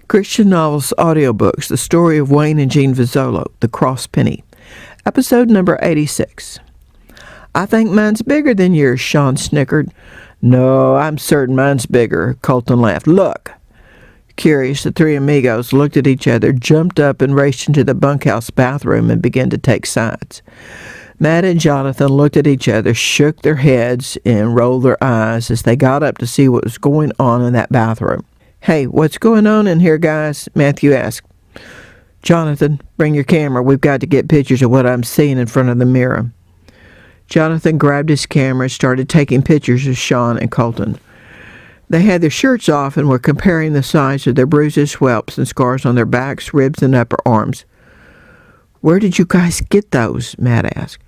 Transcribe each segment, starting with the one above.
Christian Novels Audiobooks, The Story of Wayne and Jean Vozzolo, The Cross Penny. Episode number 86. I think mine's bigger than yours, Sean snickered. No, I'm certain mine's bigger, Colton laughed. Look. Curious, the three amigos looked at each other, jumped up and raced into the bunkhouse bathroom and began to take sides. Matt and Jonathan looked at each other, shook their heads, and rolled their eyes as they got up to see what was going on in that bathroom. Hey, what's going on in here, guys? Matthew asked. Jonathan, bring your camera. We've got to get pictures of what I'm seeing in front of the mirror. Jonathan grabbed his camera and started taking pictures of Sean and Colton. They had their shirts off and were comparing the size of their bruises, whelps, and scars on their backs, ribs, and upper arms. Where did you guys get those? Matt asked.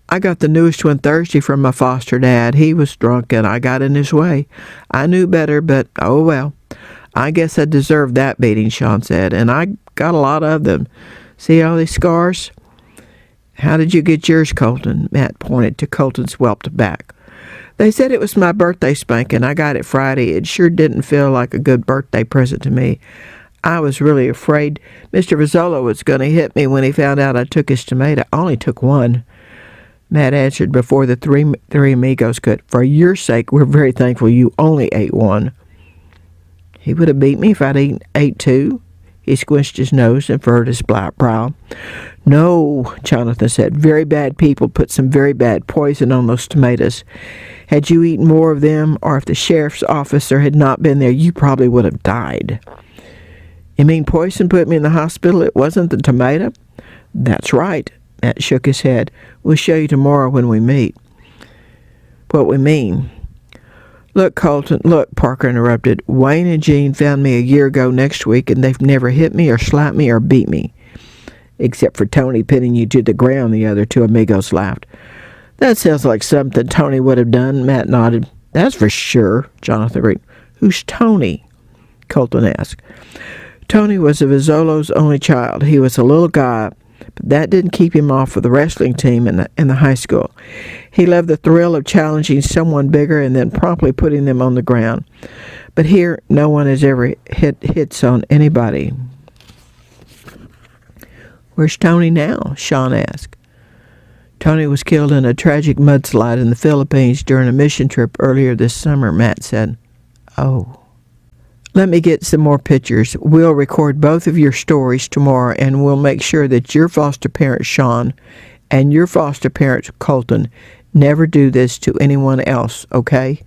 I got the newest one Thursday from my foster dad. He was drunk and I got in his way. I knew better, but oh well. I guess I deserved that beating, Sean said, and I got a lot of them. See all these scars? How did you get yours, Colton? Matt pointed to Colton's whelped back. They said it was my birthday spanking. I got it Friday. It sure didn't feel like a good birthday present to me. I was really afraid Mr. Vozzolo was going to hit me when he found out I took his tomato. I only took one. Matt answered before the three amigos could. For your sake, we're very thankful you only ate one. He would have beat me if I'd ate two. He squished his nose and furrowed his black brow. No, Jonathan said. Very bad people put some very bad poison on those tomatoes. Had you eaten more of them, or if the sheriff's officer had not been there, you probably would have died. You mean poison put me in the hospital? It wasn't the tomato? That's right. Matt shook his head. We'll show you tomorrow when we meet. What we mean? Look, Colton, look, Parker interrupted. Wayne and Jean found me a year ago next week, and they've never hit me or slapped me or beat me. Except for Tony pinning you to the ground, the other two amigos laughed. That sounds like something Tony would have done, Matt nodded. That's for sure, Jonathan agreed. Who's Tony? Colton asked. Tony was a Vozzolo's only child. He was a little guy, but that didn't keep him off of the wrestling team in the high school. He loved the thrill of challenging someone bigger and then promptly putting them on the ground. But here, no one has ever hits on anybody. Where's Tony now? Sean asked. Tony was killed in a tragic mudslide in the Philippines during a mission trip earlier this summer, Matt said. Oh. Let me get some more pictures. We'll record both of your stories tomorrow, and we'll make sure that your foster parent, Sean, and your foster parent, Colton, never do this to anyone else, okay?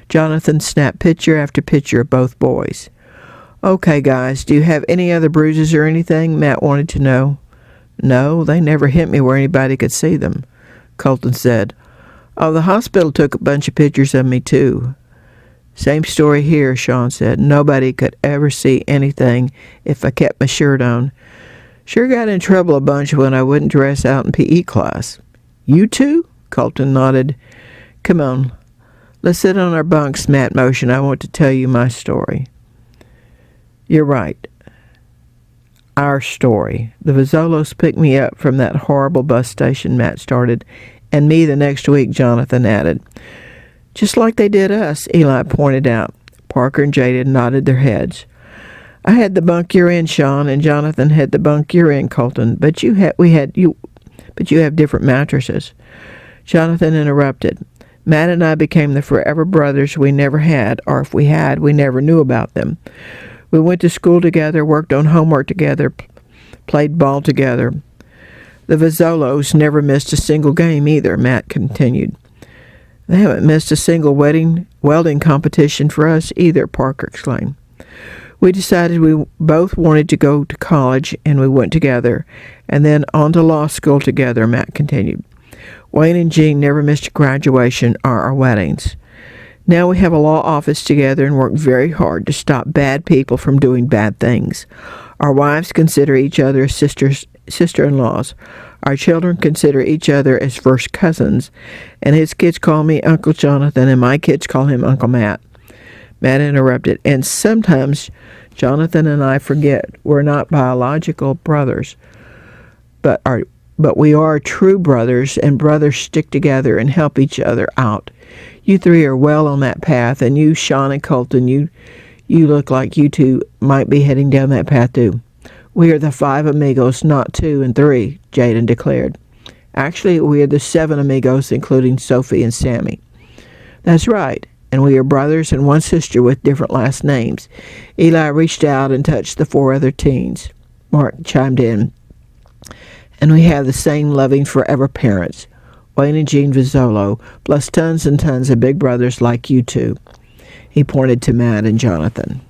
Jonathan snapped picture after picture of both boys. Okay, guys, do you have any other bruises or anything? Matt wanted to know. No, they never hit me where anybody could see them, Colton said. Oh, the hospital took a bunch of pictures of me, too. Same story here, Sean said. Nobody could ever see anything if I kept my shirt on. Sure got in trouble a bunch when I wouldn't dress out in PE class. You too? Colton nodded. Come on. Let's sit on our bunks, Matt motioned. I want to tell you my story. You're right. Our story. The Vozzolos picked me up from that horrible bus station, Matt started, and me the next week, Jonathan added. Just like they did us, Eli pointed out. Parker and Jada nodded their heads. I had the bunk you're in, Sean, and Jonathan had the bunk you're in, Colton. But you have different mattresses. Jonathan interrupted. Matt and I became the forever brothers we never had, or if we had, we never knew about them. We went to school together, worked on homework together, played ball together. The Vozzolos never missed a single game either, Matt continued. They haven't missed a single welding competition for us either, Parker exclaimed. We decided we both wanted to go to college, and we went together, and then on to law school together, Matt continued. Wayne and Jean never missed a graduation or our weddings. Now we have a law office together and work very hard to stop bad people from doing bad things. Our wives consider each other as sister-in-laws. Our children consider each other as first cousins, and his kids call me Uncle Jonathan, and my kids call him Uncle Matt. Matt interrupted, and sometimes Jonathan and I forget we're not biological brothers, but we are true brothers, and brothers stick together and help each other out. You three are well on that path, and you, Sean and Colton, you You look like you two might be heading down that path too. We are the 5 amigos, not 2 and 3, Jaden declared. Actually, we are the 7 amigos, including Sophie and Sammy. That's right, and we are brothers and one sister with different last names. Eli reached out and touched the 4 other teens. Mark chimed in. And we have the same loving forever parents, Wayne and Jean Vozzolo, plus tons and tons of big brothers like you two. He pointed to Matt and Jonathan.